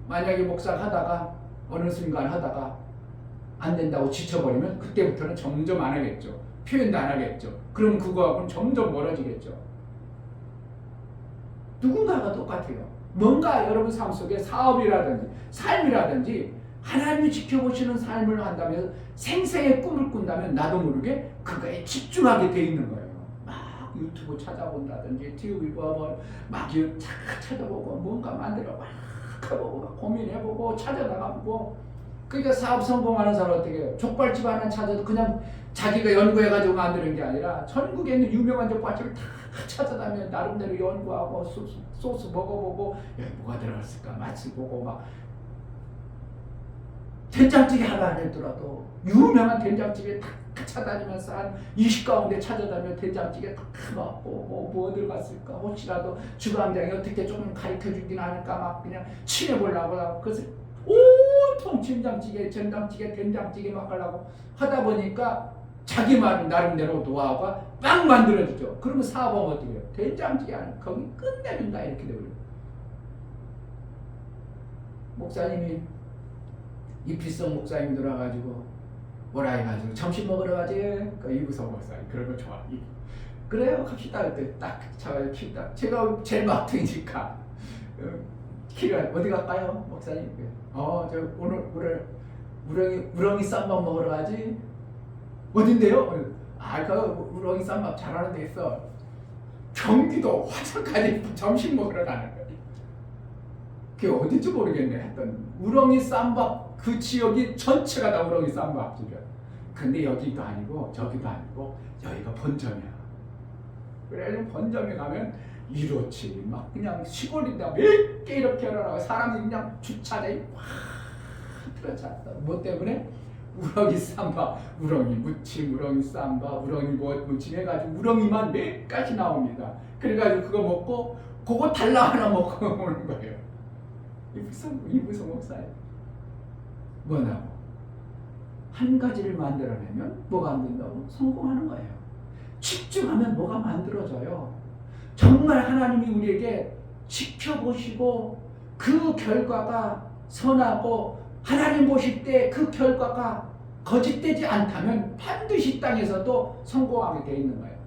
만약에 목사를 하다가 어느 순간 하다가 안 된다고 지쳐버리면 그때부터는 점점 안 하겠죠. 표현도 안 하겠죠. 그럼 그거하고는 점점 멀어지겠죠. 누군가가 똑같아요. 뭔가 여러분 삶 속에 사업이라든지 삶이라든지 하나님이 지켜보시는 삶을 한다면 생생의 꿈을 꾼다면 나도 모르게 그거에 집중하게 돼 있는 거예요. 막 유튜브 찾아본다든지 TV 보고 막 찾아보고 뭔가 만들어 막 해보고 막 고민해보고 찾아나가보고. 그러니까 사업 성공하는 사람 어떻게 해요? 족발집 하나 찾아도 그냥 자기가 연구해가지고 만드는 게 아니라 전국에 있는 유명한 족발집을 다 찾아다니면 나름대로 연구하고 소스 먹어보고 여기 뭐가 들어갔을까 맛을 보고 막 된장찌개 하나 안 했더라도 유명한 된장찌개 다 찾아다니면서 한 20가운데 찾아다니면 된장찌개 다 먹고 뭐 들어갔을까 혹시라도 주방장이 어떻게 조금 가르쳐주긴 하니까 막 그냥 친해보려고 그것을 온통 된장찌개 막 하려고 하다 보니까 자기만 나름대로 노하우가 막 만들어지죠. 그러면 사업하면 어떻게 해요? 된장찌개 하는 거기 끝내준다 이렇게 되거든요. 목사님이 이필성 목사님 들어가지고 뭐라 해가지고 점심 먹으러 가지. 그 이부성 목사님 그런 거 좋아. 그래요 갑시다. 그때 딱 차가지고 킵다. 제가 제일 막둥이니까 키를 어디 갈까요 목사님? 저 오늘 우렁이 쌈밥 먹으러 가지. 어딘데요? 그 우렁이 쌈밥 잘하는 데 있어. 경기도 화성까지 점심 먹으러 가는 거야. 그게 어딘지 모르겠네. 하여튼 우렁이 쌈밥 그 지역이 전체가 다 우렁이 쌈밥집이야. 근데 여기도 아니고 저기도 아니고 여기가 본점이야. 그래 본점에 가면 이렇지 막 그냥 시골인데 몇 개 이렇게 열어놔. 사람이 그냥 주차장이 확 들어찼다. 뭐 때문에? 우렁이 쌈밥, 우렁이 무침, 우렁이 쌈밥, 우렁이 무침 해가지고 우렁이만 몇 가지 나옵니다. 그래가지고 그거 먹고 그거 달라 하나 먹고 오는 거예요. 이부성 목사님 뭐냐고 한 가지를 만들어내면 뭐가 안 된다고? 성공하는 거예요. 집중하면 뭐가 만들어져요. 정말 하나님이 우리에게 지켜보시고 그 결과가 선하고 하나님 보실 때 그 결과가 거짓되지 않다면 반드시 땅에서도 성공하게 돼 있는 거예요.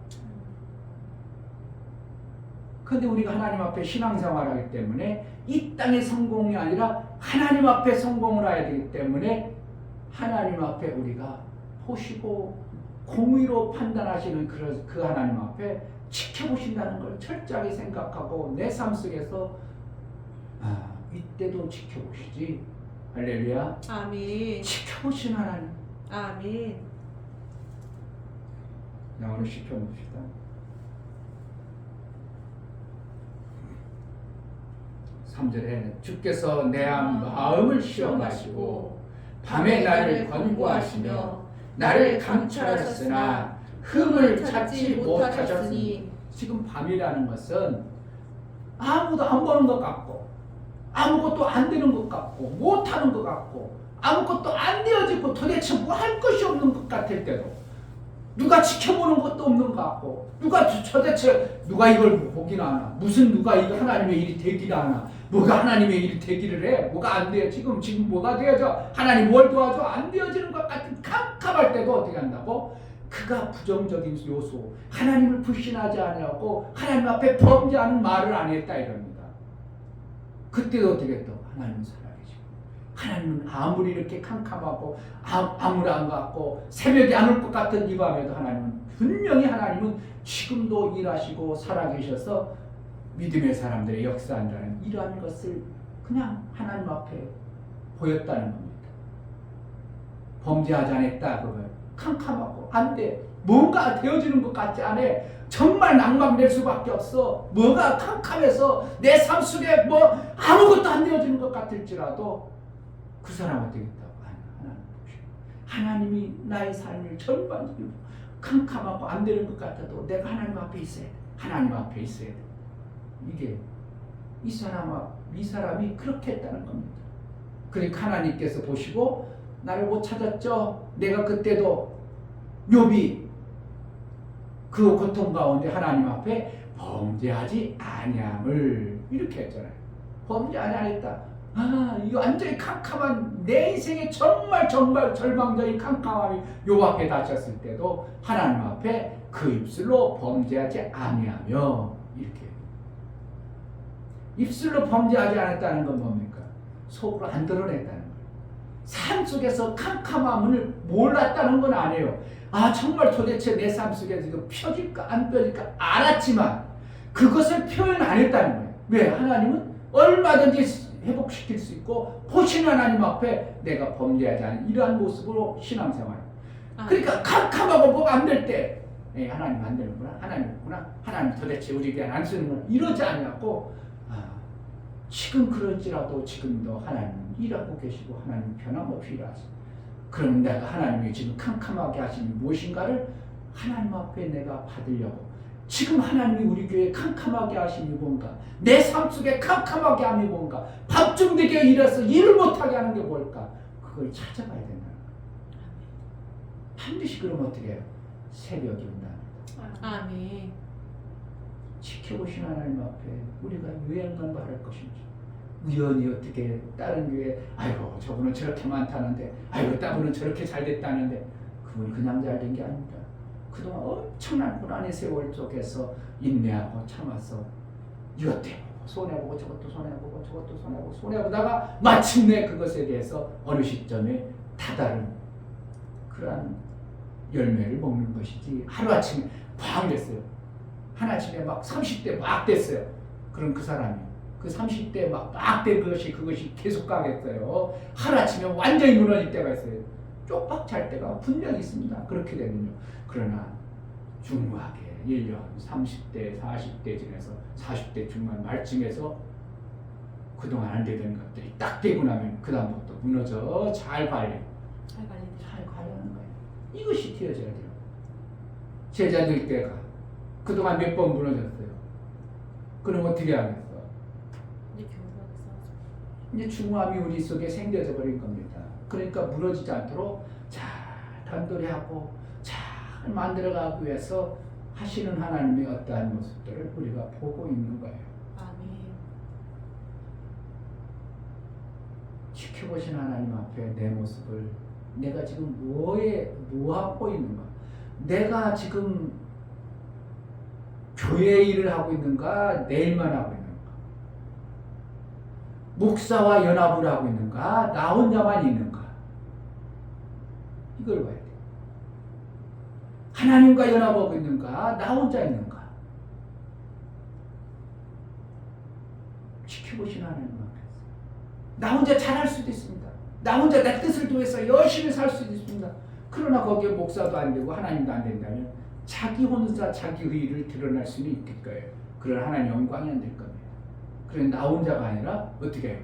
그런데 우리가 하나님 앞에 신앙생활을 하기 때문에 이 땅의 성공이 아니라 하나님 앞에 성공을 해야 되기 때문에 하나님 앞에 우리가 보시고 공의로 판단하시는 그 하나님 앞에 지켜보신다는 걸 철저하게 생각하고 내 삶 속에서 이때도 지켜보시지. 할렐루야. 아멘. 지켜보신 하나님. 아멘. 영어로 시켜봅시다. (3절에) 주께서 내 마음을 시험하시고 밤에 나를 권고하시며 나를 감찰하셨으나 흠을 찾지 못하셨으니. 지금 밤이라는 것은 아무도 안 보는 것 같고 아무것도 안 되는 것 같고 못하는 것 같고 아무것도 안 되어지고 도대체 뭐 할 것이 없는 것 같을 때도 누가 지켜보는 것도 없는 것 같고 도대체 누가 이걸 보기나 하나 무슨 누가 이거 하나님의 일이 되기를 하나 뭐가 하나님의 일이 되기를 해 뭐가 안 돼요 지금 뭐가 되어져 하나님 뭘 도와줘 안 되어지는 것 같은 캄캄할 때도 어떻게 한다고? 그가 부정적인 요소 하나님을 불신하지 아니하고 하나님 앞에 범죄하는 말을 안 했다 이럽니다. 그때도 어떻게 했다고? 하나님은 살아계시고 하나님은 아무리 이렇게 캄캄하고 암울한 것 같고 새벽이 안 올 것 같은 이 밤에도 하나님은 분명히 하나님은 지금도 일하시고 살아계셔서 믿음의 사람들의 역사한다는 이러한 것을 그냥 하나님 앞에 보였다는 겁니다. 범죄하지 않았다 그거예요. 캄캄하고 안 돼. 뭔가 되어지는 것 같지 않아. 정말 낭만될 수밖에 없어. 뭐가 캄캄해서 내 삶 속에 뭐 아무것도 안 되어지는 것 같을지라도 그 사람 어떻게 했다고 하나님이 나의 삶을 전반적으로 캄캄하고 안 되는 것 같아도 내가 하나님 앞에 있어야 돼. 하나님 앞에 있어야 돼. 이게 이 사람이 그렇게 했다는 겁니다. 그러니까 하나님께서 보시고 나를 못 찾았죠. 내가 그때도 욥이 그 고통 가운데 하나님 앞에 범죄하지 아니함을 이렇게 했잖아요. 범죄하지 않았다. 이거 완전히 캄캄한 내 인생의 정말 절망적인 캄캄함이 욥 앞에 닥쳤을 때도 하나님 앞에 그 입술로 범죄하지 아니하며 이렇게 입술로 범죄하지 않았다는 건 뭡니까? 속으로 안 드러냈다는 거예요. 삶 속에서 캄캄함을 몰랐다는 건 아니에요. 정말 도대체 내 삶 속에서 이거 펴질까 안 펴질까 알았지만 그것을 표현 안 했다는 거예요. 왜? 하나님은 얼마든지 회복시킬 수 있고 보시는 하나님 앞에 내가 범죄하지 않은 이러한 모습으로 신앙생활. 그러니까 캄캄하고 뭐가 안 될 때 하나님 안 되는구나. 하나님 없구나. 하나님 도대체 우리에게 안 쓰는구나. 이러지 않냐고 지금 그럴지라도 지금도 하나님 일하고 계시고 하나님 변함없이 일하시고 그럼 내가 하나님이 지금 캄캄하게 하심이 무엇인가를 하나님 앞에 내가 받으려고 지금 하나님이 우리 교회에 캄캄하게 하심이 뭔가 내 삶 속에 캄캄하게 함이 뭔가 밥중되게 일해서 일을 못하게 하는 게 뭘까 그걸 찾아가야 된다는 거예요. 반드시 그럼 어떻게 해요? 새벽이 온답니다. 아멘. 지켜보신 하나님 앞에 우리가 유행만 바랄 것인지 우연히 어떻게 다른 교회 아이고 저분은 저렇게 많다는데 아이고 따분은 저렇게 잘 됐다는데 그분이 그냥 잘 된 게 아닙니다. 그동안 엄청난 고난의 세월 속에서 인내하고 참아서 이것 때문에 손해보고 저것도 손해보고 저것도 손해보고 손해보다가 마침내 그것에 대해서 어느 시점에 다다른 그러한 열매를 먹는 것이지 하루아침에 팡 됐어요. 하루아침에 막 30대 막 됐어요. 그럼 그 사람이 그 30대 막 된 그것이 계속 가겠어요. 하루아침에 완전히 무너질 때가 있어요. 쪽박 찰 때가 분명히 있습니다. 그렇게 되면요. 그러나 중후하게 1년 30대 40대 지나서 40대 중반 말쯤에서 그동안 안 되던 것들이 딱 되고 나면 그 다음부터 무너져 잘 관리하는 거예요. 이것이 되어져야 돼요. 제자들 때가 그동안 몇 번 무너졌어요. 그럼 어떻게 하겠어? 이제 중후함이 우리 속에 생겨져 버린 겁니다. 그러니까 무너지지 않도록 잘 단도리하고 잘 만들어가기 위해서 하시는 하나님의 어떠한 모습들을 우리가 보고 있는 거예요. 아멘. 지켜보신 하나님 앞에 내 모습을 내가 지금 뭐 하고 있는가? 내가 지금 교회 일을 하고 있는가? 내 일만 하고 있는가? 목사와 연합을 하고 있는가? 나 혼자만 있는가? 이걸 봐야 돼. 하나님과 연합하고 있는가? 나 혼자 있는가? 지켜보시는 하나님 앞에서 나 혼자 잘할 수도 있습니다. 나 혼자 내 뜻을 통해서 열심히 살 수도 있습니다. 그러나 거기에 목사도 안 되고 하나님도 안 된다면 자기 혼자 자기 의의를 드러날 수는 있을 거예요. 그런 하나님 영광이 안 될 겁니다. 그런데 나 혼자가 아니라 어떻게 해요?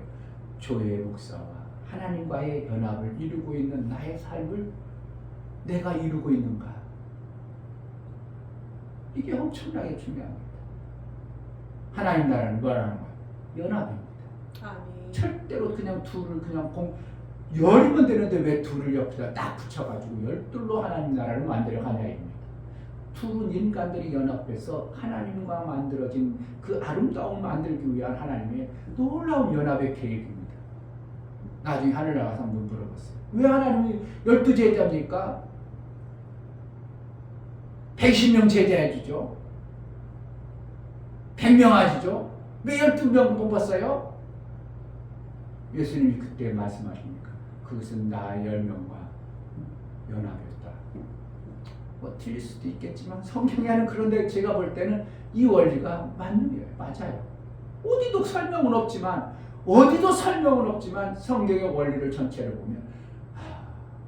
교회의 목사와 하나님과의 연합을 이루고 있는 나의 삶을 내가 이루고 있는가? 이게 엄청나게 중요합니다. 하나님 나라는 뭐라는 거예요? 연합입니다. 아멘. 절대로 그냥 둘을 그냥 열이면 되는데 왜 둘을 옆에다 딱 붙여가지고 열둘로 하나님 나라를 만들어 가냐입니다. 둘은 인간들이 연합해서 하나님과 만들어진 그 아름다움을 만들기 위한 하나님의 놀라운 연합의 계획입니다. 나중에 하늘 나가서 한번 물어봤어요. 왜 하나님이 12제자입니까? 110명 제자해 주죠. 100명 하시죠. 왜 12명 뽑았어요? 예수님이 그때 말씀하십니까? 그것은 나 10명과 연합이었다. 뭐 틀릴 수도 있겠지만 성경에 하는 그런데 제가 볼 때는 이 원리가 맞는 거예요. 맞아요. 어디도 설명은 없지만 성경의 원리를 전체를 보면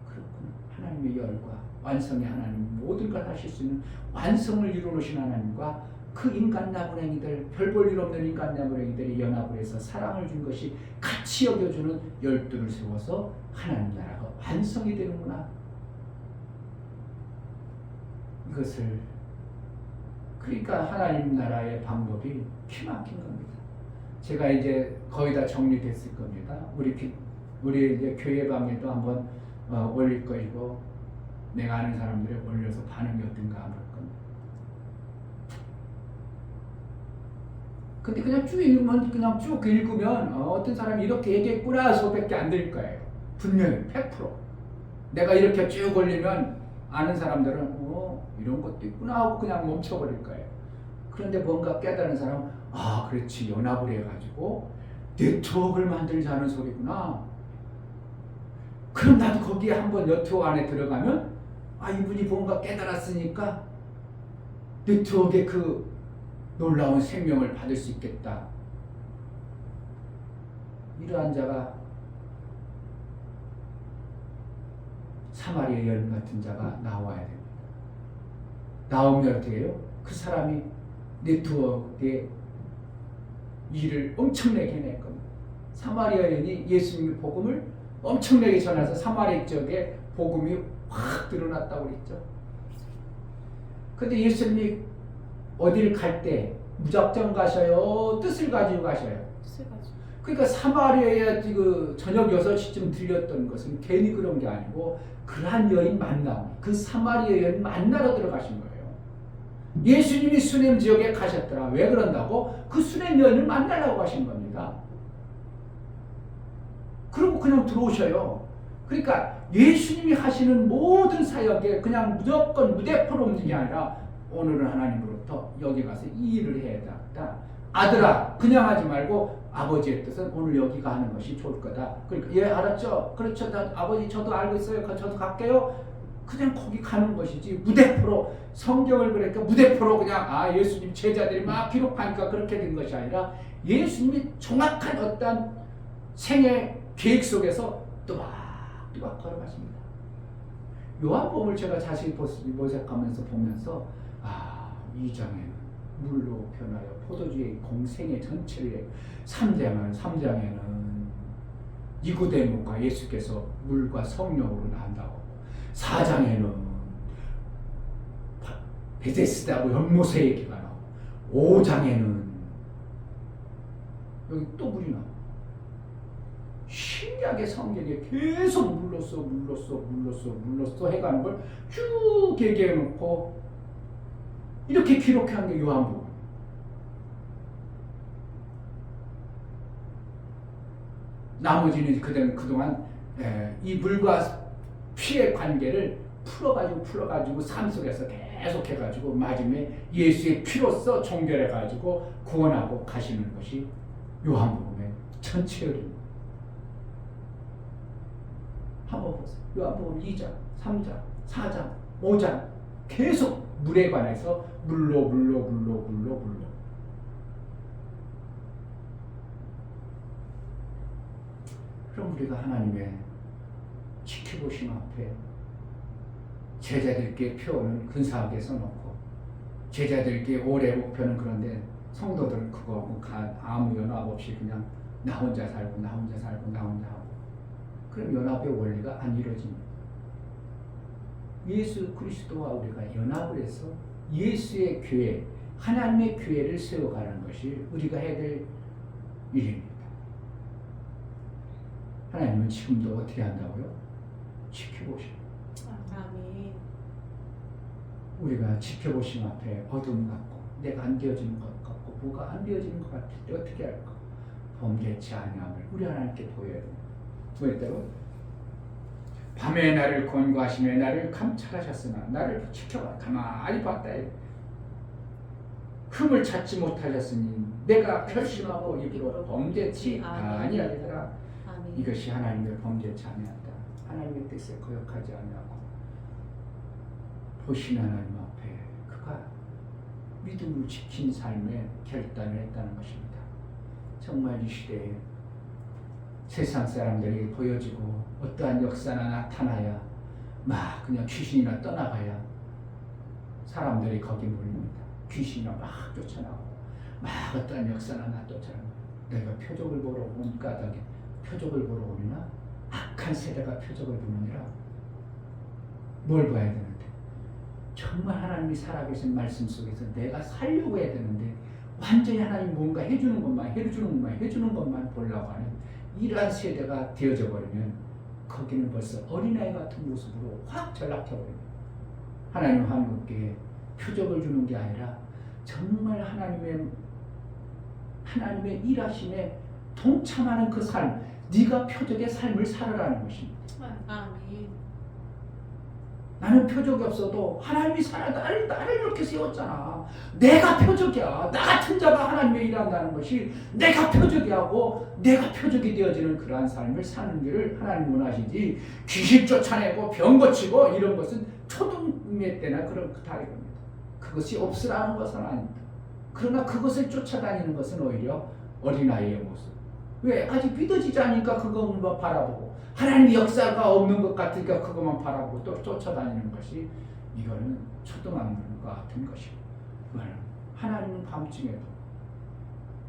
그렇구나. 하나님의 열과 완성의 하나님, 모든 걸 하실 수 있는 완성을 이루어놓으신 하나님과 그 인간 나무랭이들, 별 볼 일 없는 인간 나무랭이들이 연합을 해서 사랑을 준 것이 같이 여겨주는 12를 세워서 하나님 나라가 완성이 되는구나. 이것을 그러니까 하나님 나라의 방법이 피막힌 겁니다. 제가 이제 거의 다 정리됐을 겁니다. 우리 이제 교회 방에도 한번 올릴 것이고 내가 아는 사람들이 올려서 반응이 어떤가 볼 겁니다. 근데 그냥 쭉 읽으면 어떤 사람이 이렇게 얘기했구나 소밖에 안 될 거예요. 분명히 100%. 내가 이렇게 쭉 올리면 아는 사람들은 이런 것도 있구나 하고 그냥 멈춰버릴 거예요. 그런데 뭔가 깨달은 사람은 그렇지, 연합을 해가지고 네트워크를 만들자는 소리구나. 그럼 나도 거기에 한번 네트워크 안에 들어가면 이분이 뭔가 깨달았으니까 네트워크의 그 놀라운 생명을 받을 수 있겠다. 이러한 자가 사마리아 여인 같은 자가 나와야 됩니다. 나오면 어떻게 해요? 그 사람이 네트워크의 일을 엄청나게 해낼 겁니다. 사마리아 여인이 예수님의 복음을 엄청나게 전해서 사마리아 지역에 복음이 확 드러났다고 그랬죠. 근데 예수님이 어디를 갈 때 무작정 가셔요? 뜻을 가지고 가셔요? 그러니까 사마리아에 그 저녁 6시쯤 들렸던 것은 괜히 그런 게 아니고 그러한 여인 만나고 그 사마리아 여인 만나러 들어가신 거예요. 예수님이 수넴 지역에 가셨더라. 왜 그런다고? 그 수넴 여인을 만나려고 가신 겁니다. 그리고 그냥 들어오셔요. 그러니까 예수님이 하시는 모든 사역에 그냥 무조건 무대포로 움직이는 게 아니라 오늘은 하나님으로부터 여기 가서 이 일을 해야 된다. 아들아, 그냥 하지 말고 아버지의 뜻은 오늘 여기가 하는 것이 좋을 거다. 그러니까 예, 알았죠? 그렇죠. 아버지 저도 알고 있어요. 저도 갈게요. 그냥 거기 가는 것이지 무대포로 성경을 그러니까 무대포로 그냥 예수님 제자들이 막 기록하니까 그렇게 된 것이 아니라 예수님이 정확한 어떤 생애 계획 속에서 또박또박 걸어가십니다. 요한복음을 제가 자세히 모색하면서 보면서 2장에는 물로 변하여 포도주의 공생의 전체를 3장에는 니고데모가 예수께서 물과 성령으로 난다고 4장에는 베데스다고 연못의 얘기가 나오고 5장에는 여기 또 물이 나오고 신기하게 성경에 계속 물로써 해가는 걸 쭉 얘기해 놓고 이렇게 기록한 게 요한복음. 나머지는 그동안 이 물과 피의 관계를 풀어가지고 삶 속에서 계속 해가지고 마지막에 예수의 피로써 종결해가지고 구원하고 가시는 것이 요한복음의 전체 흐름입니다. 한번 보세요. 요한복음 2장, 3장, 4장, 5장 계속 물에 관해서 물로. 그럼 우리가 하나님의 지켜보심 앞에 제자들께 표는 근사하게 써놓고 제자들께 올해 목표는 그런데 성도들 그거하고 아무 연합 없이 그냥 나 혼자 살고 하고 그럼 연합의 원리가 안 이루어집니다. 예수 그리스도와 우리가 연합을 해서 예수의 교회, 하나님의 교회를 세워가는 것이 우리가 해야 될 일입니다. 하나님은 지금도 어떻게 한다고요? 지켜보시고 아멘. 우리가 지켜보심 앞에 어둠 같고 내가 안 되어지는 것 같고 뭐가 안 되어지는 것 같을 때 어떻게 할까? 범죄치 아니함을 우리 하나님께 보여야 됩니다. 뭐였다고? 밤에 나를 권고하시며 나를 감찰하셨으나 나를 지켜봐 가만히 봤다. 흠을 찾지 못하셨으니 내가 결심하고 입으로 범죄치 아니하리라. 아멘. 이것이 하나님의 범죄에 참여한다. 하나님의 뜻에 거역하지 아니하고 보신 하나님 앞에 그가 믿음을 지킨 삶에 결단을 했다는 것입니다. 정말 이 시대에 세상 사람들이 보여지고 어떠한 역사나 나타나야 막 그냥 귀신이나 떠나가야 사람들이 거기 몰립니다. 귀신이나 막 쫓아나오고 막 어떠한 역사나 나 쫓아나오고 내가 표적을 보러 온 까닭에 표적을 보러 오느냐? 악한 세대가 표적을 보느니라. 뭘 봐야 되는데? 정말 하나님이 살아계신 말씀 속에서 내가 살려고 해야 되는데 완전히 하나님 뭔가 해주는 것만 보려고 하는 이러한 세대가 되어져 버리면 거기는 벌써 어린아이 같은 모습으로 확 전락해버립니다. 하나님 한국교회에 표적을 주는 게 아니라 정말 하나님의 일하심에 동참하는 그 삶, 네가 표적의 삶을 살아라는 것입니다. 아멘. 나는 표적이 없어도 하나님이 나를 이렇게 세웠잖아. 내가 표적이야. 나 같은 자가 하나님의 일한다는 것이 내가 표적이하고 내가 표적이 되어지는 그러한 삶을 사는 길을 하나님 원하시지 귀신 쫓아내고 병 고치고 이런 것은 초등의 때나 그런 그 다릅니다. 그것이 없으라는 것은 아닙니다. 그러나 그것을 쫓아다니는 것은 오히려 어린아이의 모습. 왜? 아직 믿어지지 않으니까 그것만 바라보고 하나님의 역사가 없는 것 같으니까 그것만 바라보고 또 쫓아다니는 것이 이거는 초등학생과 같은 것이고 하나님은 밤중에도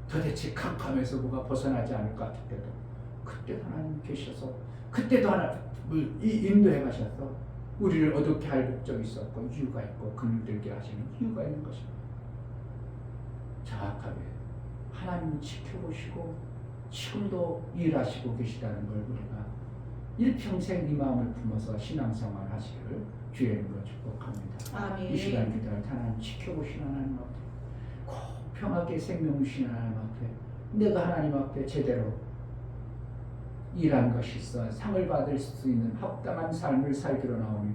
도대체 캄캄해서 뭐가 벗어나지 않을 것 같을 때도 그때도 하나님 계셔서 그때도 하나님을 인도해 가셔서 우리를 어둡게 할 목적이 있었고 이유가 있고 금을 들게 하시는 이유가 있는 것입니다. 정확하게 하나님을 지켜보시고 지금도 일하시고 계시다는 걸 우리가 일평생 이 마음을 품어서 신앙생활 하시기를 주의 이름으로 축복합니다. 아멘. 이 시간 기도할 때 하나님 지켜보시는 하나님 앞에 공평하게 생명 주시는 하나님 앞에 내가 하나님 앞에 제대로 일한 것이 있어 상을 받을 수 있는 합당한 삶을 살기로 나오니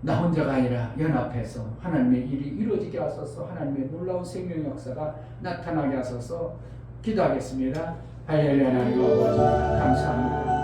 나 혼자가 아니라 연합해서 하나님의 일이 이루어지게 하소서. 하나님의 놀라운 생명 역사가 나타나게 하소서. 기도하겠습니다. 할렐루야. 하나님 아버지 감사합니다.